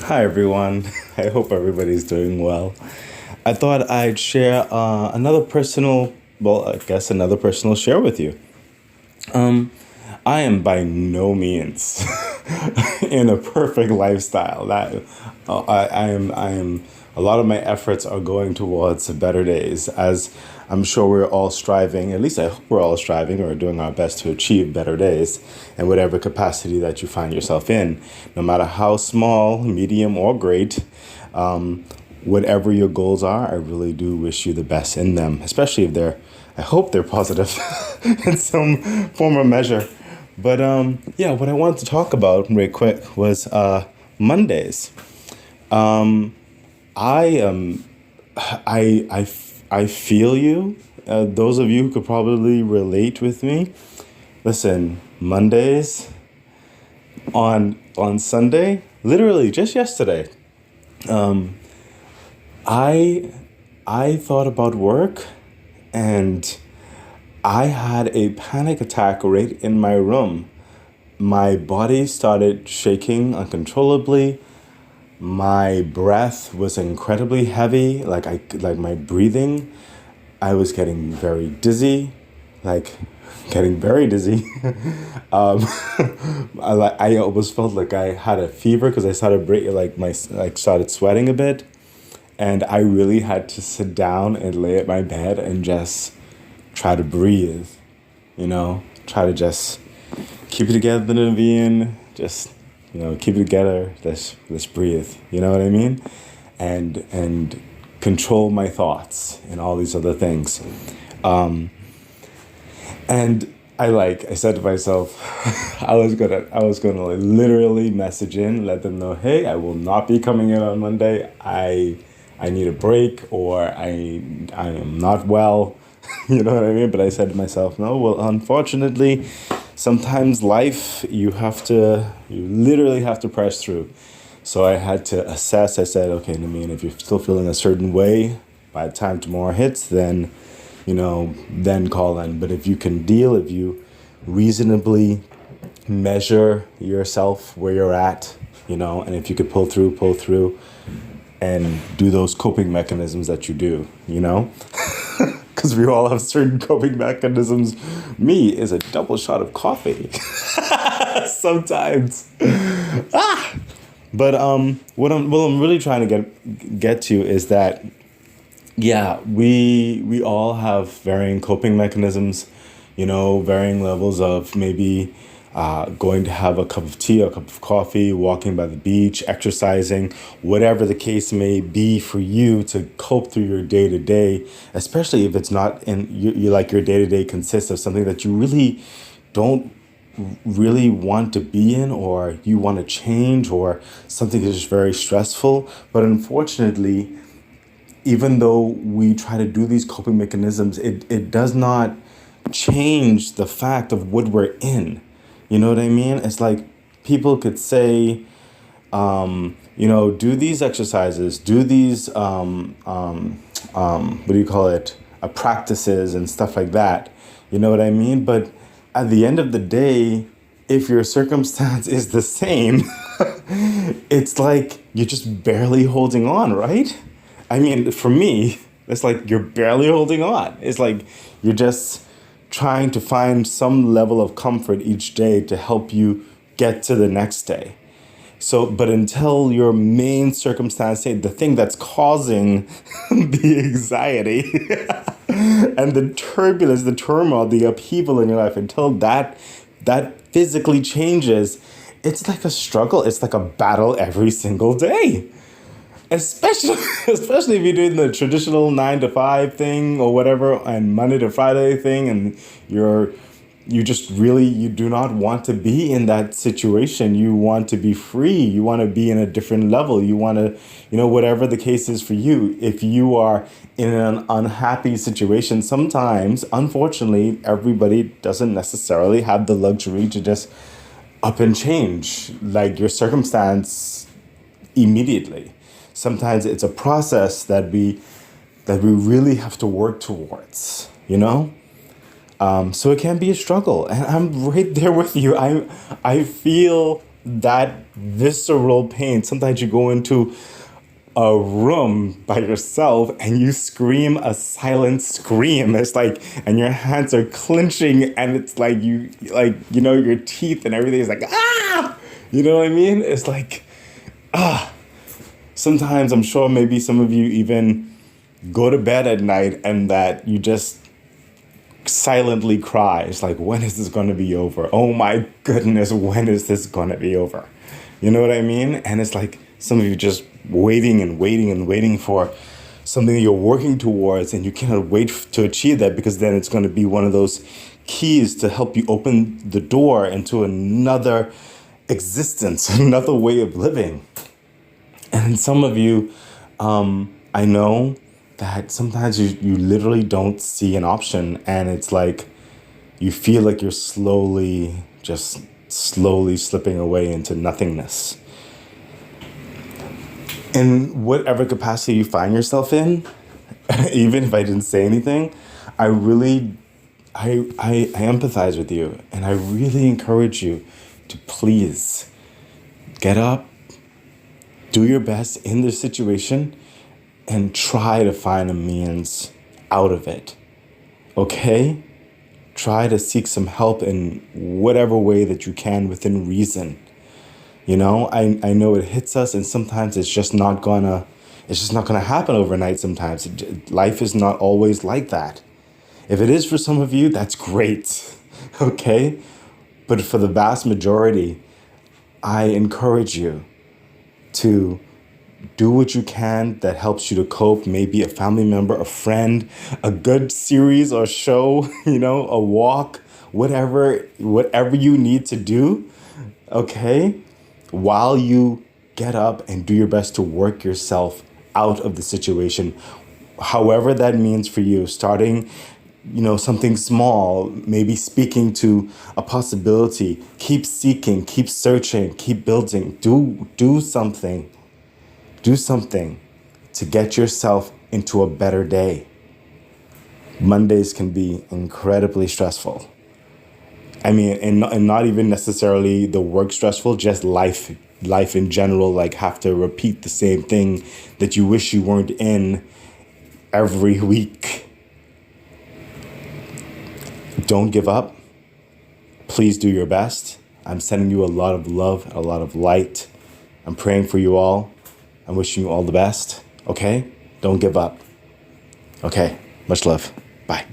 Hi, everyone. I hope everybody's doing well. I thought I'd share another personal share with you. I am by no means in a perfect lifestyle. A lot of my efforts are going towards better days, as I'm sure we're all striving, at least I hope we're all striving or doing our best to achieve better days in whatever capacity that you find yourself in, no matter how small, medium, or great. Whatever your goals are, I really do wish you the best in them, especially if I hope they're positive in some form or measure. But yeah, what I wanted to talk about real quick was Mondays. I I feel you. Those of you who could probably relate with me. Listen, Mondays on Sunday, literally just yesterday, I I thought about work and I had a panic attack right in my room. My body started shaking uncontrollably. My breath was incredibly heavy, like my breathing. I was getting very dizzy, like getting very dizzy. um, I almost felt like I had a fever because I started started sweating a bit, and I really had to sit down and lay at my bed and just try to breathe. Try to just keep it together, Naveen. Just keep it together. Let's breathe. You know what I mean? And control my thoughts and all these other things. And I said to myself, I was gonna like literally message in, let them know, hey, I will not be coming in on Monday. I need a break, or I am not well. You know what I mean? But I said to myself, no, well, unfortunately, sometimes life, you literally have to press through. So I had to assess. I said, okay, Namin, if you're still feeling a certain way by the time tomorrow hits, then call in. But if you can deal, if you reasonably measure yourself where you're at, and if you could pull through and do those coping mechanisms that you do, because we all have certain coping mechanisms. Me is a double shot of coffee sometimes. But what I'm really trying to get to is that, yeah, we all have varying coping mechanisms, varying levels of maybe going to have a cup of tea, a cup of coffee, walking by the beach, exercising, whatever the case may be for you to cope through your day to day, especially if it's not in you like your day to day consists of something that you really don't really want to be in, or you want to change, or something is just very stressful. But unfortunately, even though we try to do these coping mechanisms, it does not change the fact of what we're in. You know what I mean? It's like people could say, do these exercises, do these, what do you call it, practices and stuff like that. You know what I mean? But at the end of the day, if your circumstance is the same, it's like you're just barely holding on, right? I mean, for me, it's like you're barely holding on. It's like you're just trying to find some level of comfort each day to help you get to the next day. So, but until your main circumstance, say the thing that's causing the anxiety and the turbulence, the turmoil, the upheaval in your life, until that physically changes, it's like a struggle. It's like a battle every single day. Especially, especially if you're doing the traditional 9 to 5 thing or whatever, and Monday to Friday thing, and you do not want to be in that situation. You want to be free. You want to be in a different level. You want to, whatever the case is for you. If you are in an unhappy situation, sometimes, unfortunately, everybody doesn't necessarily have the luxury to just up and change like your circumstance immediately. Sometimes it's a process that we really have to work towards. So it can be a struggle, and I'm right there with you. I feel that visceral pain. Sometimes you go into a room by yourself and you scream a silent scream. It's like, and your hands are clenching and it's like your teeth and everything is like, ah! You know what I mean? It's like, sometimes I'm sure maybe some of you even go to bed at night and that you just silently cry. It's like, when is this going to be over? Oh my goodness, when is this going to be over? You know what I mean? And it's like some of you just waiting and waiting and waiting for something that you're working towards, and you cannot wait to achieve that because then it's going to be one of those keys to help you open the door into another existence, another way of living. And some of you, I know that sometimes you literally don't see an option, and it's like you feel like you're slowly slipping away into nothingness. In whatever capacity you find yourself in, even if I didn't say anything, I really, I empathize with you, and I really encourage you to please get up, do your best in this situation, and try to find a means out of it. Okay? Try to seek some help in whatever way that you can within reason. You know, I know it hits us, and sometimes it's just not gonna happen overnight. Sometimes life is not always like that. If it is for some of you, that's great. Okay? But for the vast majority, I encourage you to do what you can that helps you to cope. Maybe a family member, a friend, a good series or show, a walk, whatever you need to do, okay? While you get up and do your best to work yourself out of the situation, however that means for you, starting something small, maybe speaking to a possibility, keep seeking, keep searching, keep building, do something. Do something to get yourself into a better day. Mondays can be incredibly stressful. I mean, and not even necessarily the work stressful, just life in general, like have to repeat the same thing that you wish you weren't in every week. Don't give up. Please do your best. I'm sending you a lot of love, a lot of light. I'm praying for you all. I'm wishing you all the best. Okay? Don't give up. Okay. Much love. Bye.